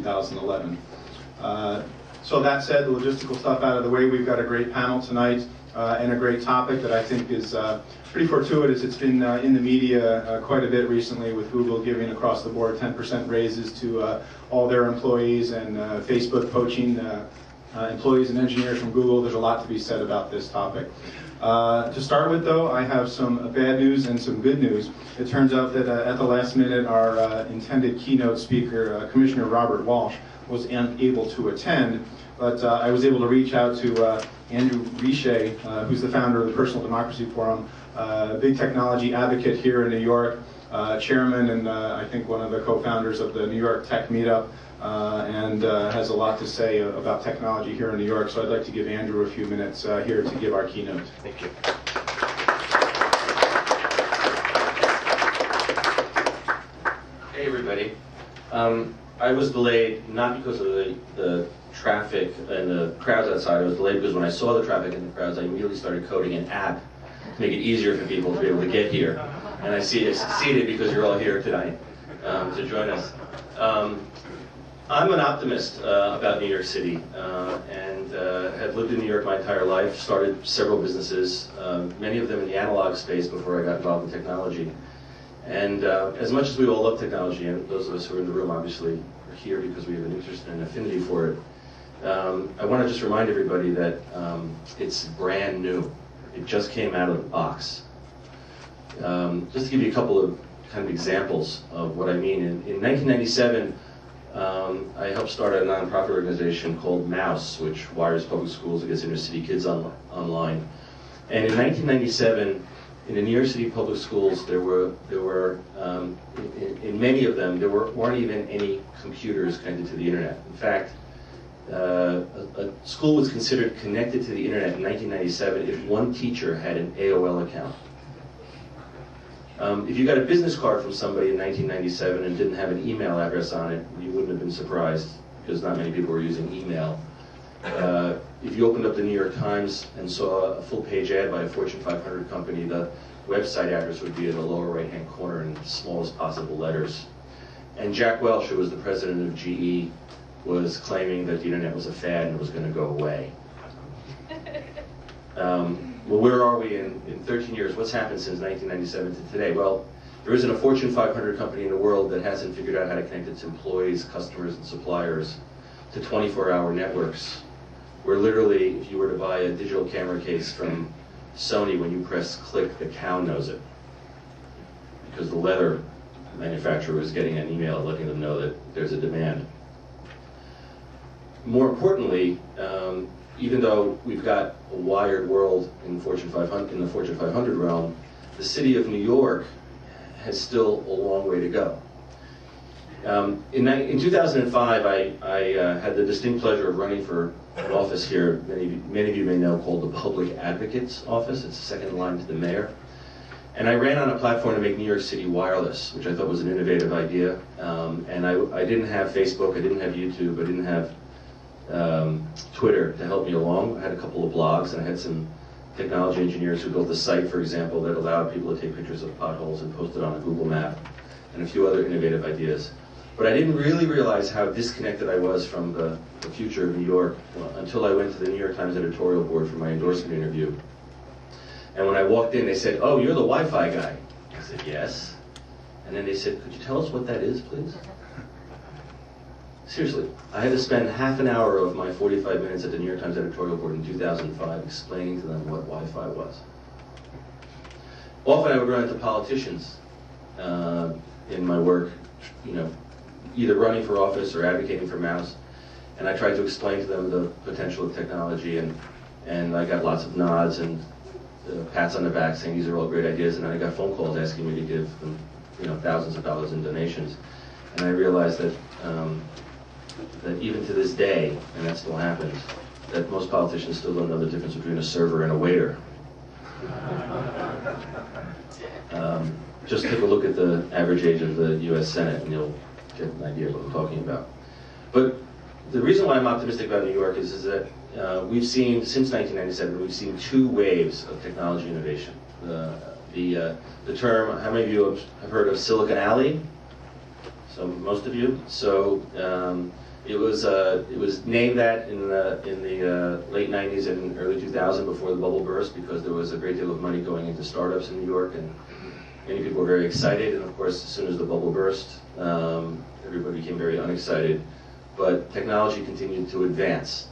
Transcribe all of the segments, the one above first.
2011. So that said, the logistical stuff out of the way, we've got a great panel tonight and a great topic that I think is pretty fortuitous. It's been in the media quite a bit recently, with Google giving across the board 10% raises to all their employees, and Facebook poaching employees and engineers from Google. There's a lot to be said about this topic. To start with, though, I have some bad news and some good news. It turns out that at the last minute, our intended keynote speaker, Commissioner Robert Walsh, was unable to attend, but I was able to reach out to Andrew Richet, who's the founder of the Personal Democracy Forum, a big technology advocate here in New York, chairman and I think one of the co-founders of the New York Tech Meetup, and has a lot to say about technology here in New York. So I'd like to give Andrew a few minutes here to give our keynote. Thank you. Hey everybody. I was delayed not because of the traffic and the crowds outside. I was delayed because when I saw the traffic and the crowds, I immediately started coding an app to make it easier for people to be able to get here. And I see I succeeded because you're all here tonight to join us. I'm an optimist about New York City and have lived in New York my entire life, started several businesses, many of them in the analog space before I got involved in technology. And as much as we all love technology, and those of us who are in the room obviously are here because we have an interest and an affinity for it, I want to just remind everybody that it's brand new. It just came out of the box. Just to give you a couple of kind of examples of what I mean. In 1997, I helped start a nonprofit organization called Mouse, which wires public schools against inner city kids online. And in 1997, in the New York City public schools, there were in many of them, there weren't even any computers connected to the internet. In fact, a school was considered connected to the internet in 1997 if one teacher had an AOL account. If you got a business card from somebody in 1997 and didn't have an email address on it, you wouldn't have been surprised, because not many people were using email. If you opened up the New York Times and saw a full-page ad by a Fortune 500 company, the website address would be in the lower right-hand corner in the smallest possible letters. And Jack Welch, who was the president of GE, was claiming that the internet was a fad and it was going to go away. Well, where are we in 13 years? What's happened since 1997 to today? Well, there isn't a Fortune 500 company in the world that hasn't figured out how to connect its employees, customers, and suppliers to 24-hour networks, where literally, if you were to buy a digital camera case from Sony, when you press click, the cow knows it. Because the leather manufacturer is getting an email letting them know that there's a demand. More importantly, even though we've got a wired world in the Fortune 500 realm, the city of New York has still a long way to go. In 2005, I had the distinct pleasure of running for an office here, many of you may know, called the Public Advocate's Office. It's the second line to the mayor. And I ran on a platform to make New York City wireless, which I thought was an innovative idea. And I didn't have Facebook, I didn't have YouTube, I didn't have Twitter to help me along. I had a couple of blogs, and I had some technology engineers who built a site, for example, that allowed people to take pictures of potholes and post it on a Google map, and a few other innovative ideas. But I didn't really realize how disconnected I was from the future of New York until I went to the New York Times editorial board for my endorsement interview. And when I walked in, they said, "Oh, you're the Wi-Fi guy." I said, "Yes." And then they said, "Could you tell us what that is, please?" Seriously, I had to spend half an hour of my 45 minutes at the New York Times editorial board in 2005 explaining to them what Wi-Fi was. Often I would run into politicians in my work, either running for office or advocating for Mouse, and I tried to explain to them the potential of technology, and I got lots of nods and pats on the back saying these are all great ideas, and then I got phone calls asking me to give them, thousands of dollars in donations, and I realized that that even to this day, and that still happens, that most politicians still don't know the difference between a server and a waiter. Just take a look at the average age of the U.S. Senate, and you'll get an idea of what I'm talking about. But the reason why I'm optimistic about New York is that we've seen, since 1997, we've seen two waves of technology innovation. The term, how many of you have heard of Silicon Alley? So most of you. So It was named that in the late 90s and early 2000s before the bubble burst, because there was a great deal of money going into startups in New York, and many people were very excited. And of course, as soon as the bubble burst, everybody became very unexcited. But technology continued to advance,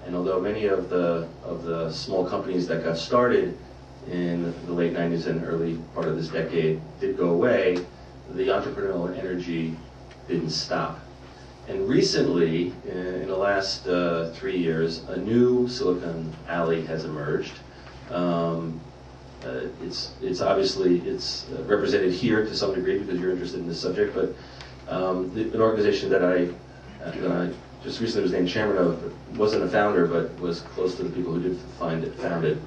and although many of the small companies that got started in the late 90s and early part of this decade did go away, the entrepreneurial energy didn't stop. And recently, in the last 3 years, a new Silicon Alley has emerged. It's obviously represented here to some degree because you're interested in this subject, but an organization that I just recently was named chairman of, wasn't a founder, but was close to the people who did found it,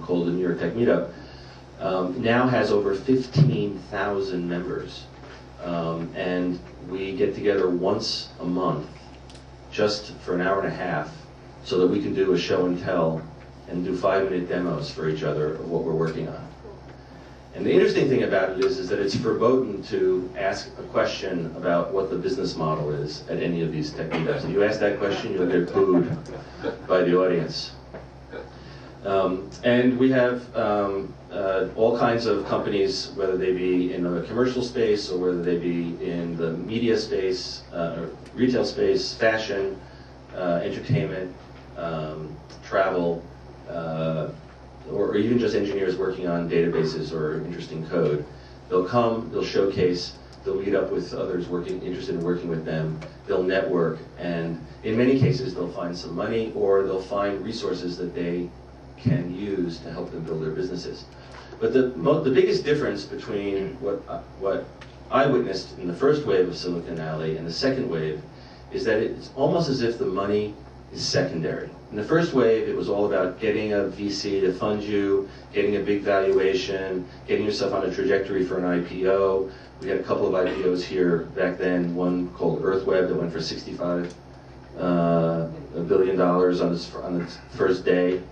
called the New York Tech Meetup, now has over 15,000 members. And we get together once a month, just for an hour and a half, so that we can do a show and tell and do 5-minute demos for each other of what we're working on. And the interesting thing about it is that it's verboten to ask a question about what the business model is at any of these tech meetups. If you ask that question, you'll get booed by the audience. And we have all kinds of companies, whether they be in the commercial space or whether they be in the media space, retail space, fashion, entertainment, travel, or even just engineers working on databases or interesting code. They'll come, they'll showcase, they'll meet up with others interested in working with them, they'll network, and in many cases they'll find some money or they'll find resources that they can use to help them build their businesses. But the biggest difference between what I witnessed in the first wave of Silicon Alley and the second wave is that it's almost as if the money is secondary. In the first wave, it was all about getting a VC to fund you, getting a big valuation, getting yourself on a trajectory for an IPO. We had a couple of IPOs here back then, one called EarthWeb that went for $65 billion on its first day.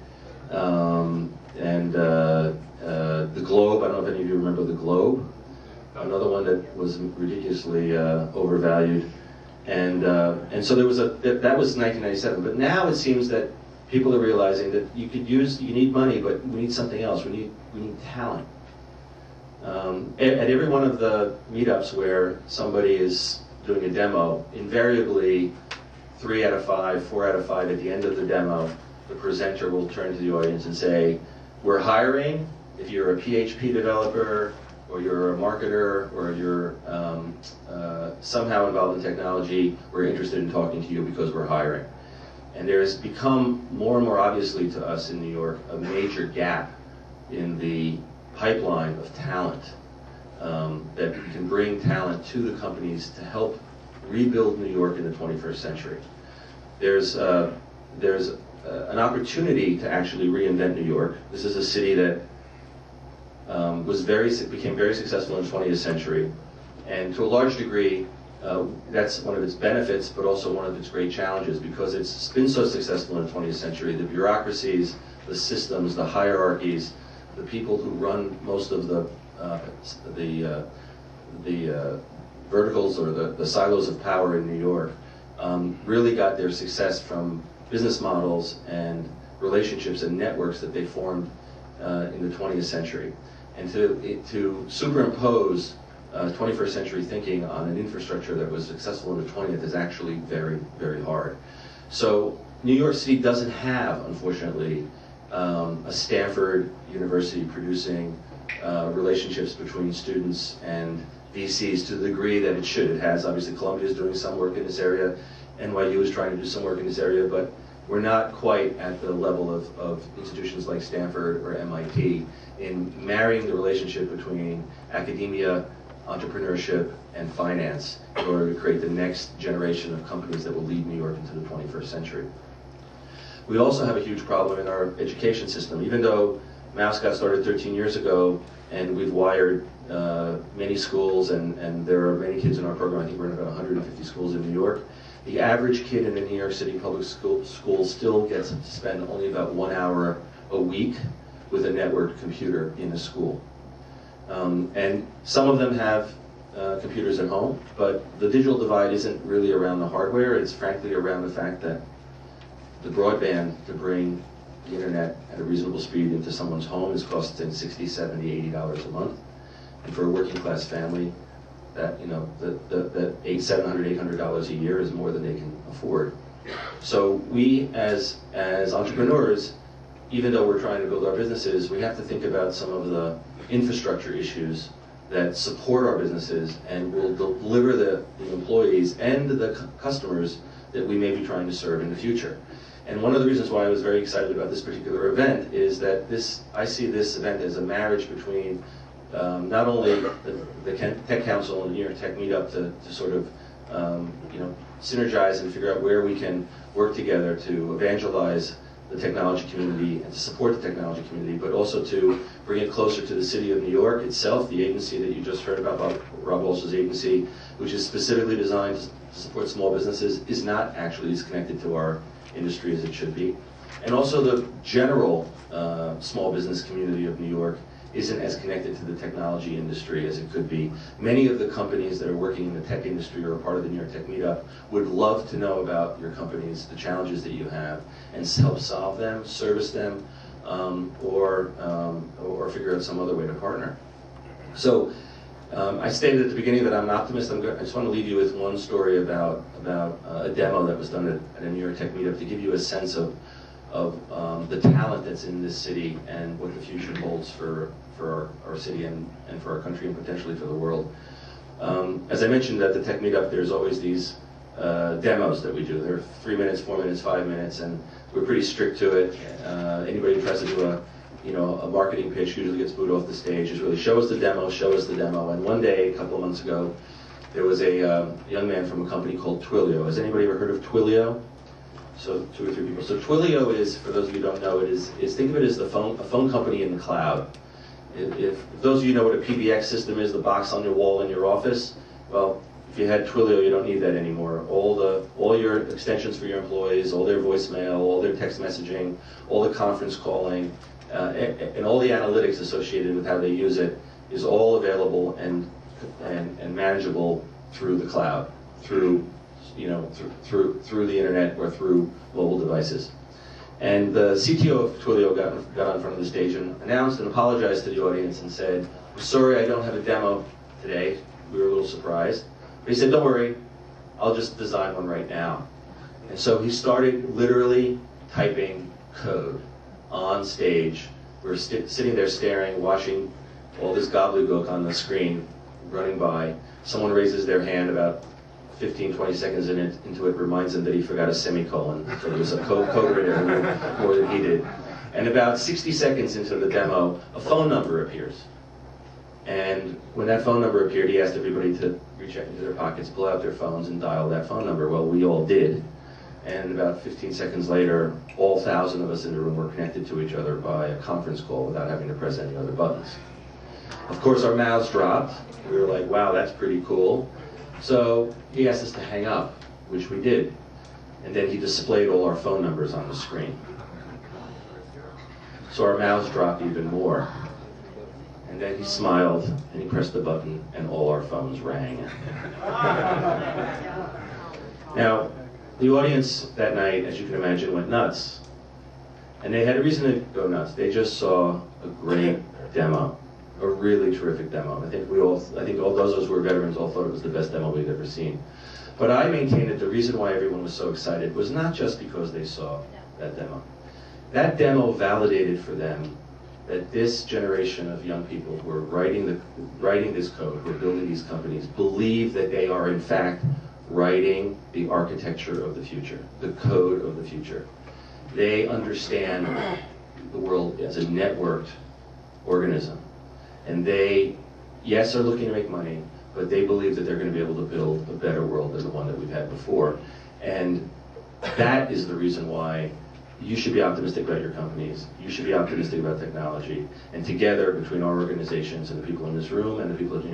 The Globe, I don't know if any of you remember the Globe, another one that was ridiculously overvalued. And so there was that was 1997, but now it seems that people are realizing that you need money, but we need something else. We need talent. At every one of the meetups where somebody is doing a demo, invariably 3 out of 5, 4 out of 5 at the end of the demo, the presenter will turn to the audience and say, "We're hiring. If you're a PHP developer, or you're a marketer, or you're somehow involved in technology, we're interested in talking to you because we're hiring." And there has become more and more obviously to us in New York a major gap in the pipeline of talent that can bring talent to the companies to help rebuild New York in the 21st century. There's an opportunity to actually reinvent New York. This is a city that became very successful in the 20th century, and to a large degree, that's one of its benefits, but also one of its great challenges, because it's been so successful in the 20th century. The bureaucracies, the systems, the hierarchies, the people who run most of the verticals or the silos of power in New York really got their success from business models and relationships and networks that they formed in the 20th century. And to superimpose 21st century thinking on an infrastructure that was successful in the 20th is actually very, very hard. So New York City doesn't have, unfortunately, a Stanford University producing relationships between students and VCs to the degree that it should. It has. Obviously, Columbia is doing some work in this area. NYU is trying to do some work in this area, but we're not quite at the level of institutions like Stanford or MIT in marrying the relationship between academia, entrepreneurship, and finance in order to create the next generation of companies that will lead New York into the 21st century. We also have a huge problem in our education system. Even though Mouse got started 13 years ago, and we've wired many schools, and there are many kids in our program. I think we're in about 150 schools in New York. The average kid in a New York City public school still gets to spend only about 1 hour a week with a networked computer in a school. And some of them have computers at home, but the digital divide isn't really around the hardware. It's frankly around the fact that the broadband to bring the internet at a reasonable speed into someone's home is costing $60, $70, $80 a month. And for a working class family, that, you know, that $700, $800 a year is more than they can afford. So we, as entrepreneurs, even though we're trying to build our businesses, we have to think about some of the infrastructure issues that support our businesses and will deliver the employees and the customers that we may be trying to serve in the future. And one of the reasons why I was very excited about this particular event is that I see this event as a marriage between not only the Tech Council and the New York Tech Meetup to sort of synergize and figure out where we can work together to evangelize the technology community and to support the technology community, but also to bring it closer to the city of New York itself, the agency that you just heard about, Rob Walsh's agency, which is specifically designed to support small businesses, is not actually as connected to our industry as it should be. And also the general small business community of New York isn't as connected to the technology industry as it could be. Many of the companies that are working in the tech industry or are part of the New York Tech Meetup would love to know about your companies, the challenges that you have, and help solve them, service them, or figure out some other way to partner. So I stated at the beginning that I'm an optimist. I just want to leave you with one story about a demo that was done at a New York Tech Meetup to give you a sense of the talent that's in this city and what the future holds for our city and for our country and potentially for the world. As I mentioned at the Tech Meetup, there's always these demos that we do. They're 3 minutes, 4 minutes, 5 minutes, and we're pretty strict to it. Anybody who tries to do a marketing pitch usually gets booed off the stage. Just really show us the demo, show us the demo. And one day, a couple of months ago, there was a young man from a company called Twilio. Has anybody ever heard of Twilio? So 2 or 3 people. So Twilio is, for those of you who don't know, is think of it as a phone company in the cloud. If those of you know what a PBX system is, the box on your wall in your office, well, if you had Twilio, you don't need that anymore. All your extensions for your employees, all their voicemail, all their text messaging, all the conference calling, and all the analytics associated with how they use it is all available and manageable through the cloud, through the internet or through mobile devices. And the CTO of Twilio got on front of the stage and announced and apologized to the audience and said, "I'm sorry I don't have a demo today." We were a little surprised. But he said, "Don't worry, I'll just design one right now." And so he started literally typing code on stage. We were sitting there staring, watching all this gobbledygook on the screen running by. Someone raises their hand about 15, 20 seconds into it, reminds him that he forgot a semicolon. So there was a coder in there who knew more than he did. And about 60 seconds into the demo, a phone number appears. And when that phone number appeared, he asked everybody to reach out into their pockets, pull out their phones, and dial that phone number. Well, we all did. And about 15 seconds later, all 1,000 of us in the room were connected to each other by a conference call without having to press any other buttons. Of course, our mouths dropped. We were like, wow, that's pretty cool. So he asked us to hang up, which we did. And then he displayed all our phone numbers on the screen. So our mouths dropped even more. And then he smiled, and he pressed the button, and all our phones rang. Now, the audience that night, as you can imagine, went nuts. And they had a reason to go nuts. They just saw a great demo. A really terrific demo. I think all those of us who were veterans all thought it was the best demo we'd ever seen. But I maintain that the reason why everyone was so excited was not just because they saw that demo. That demo validated for them that this generation of young people who are writing this code, who are building these companies, believe that they are in fact writing the architecture of the future, the code of the future. They understand the world as a networked organism. And they, yes, are looking to make money, but they believe that they're going to be able to build a better world than the one that we've had before. And that is the reason why you should be optimistic about your companies. You should be optimistic about technology. And together, between our organizations and the people in this room and the people at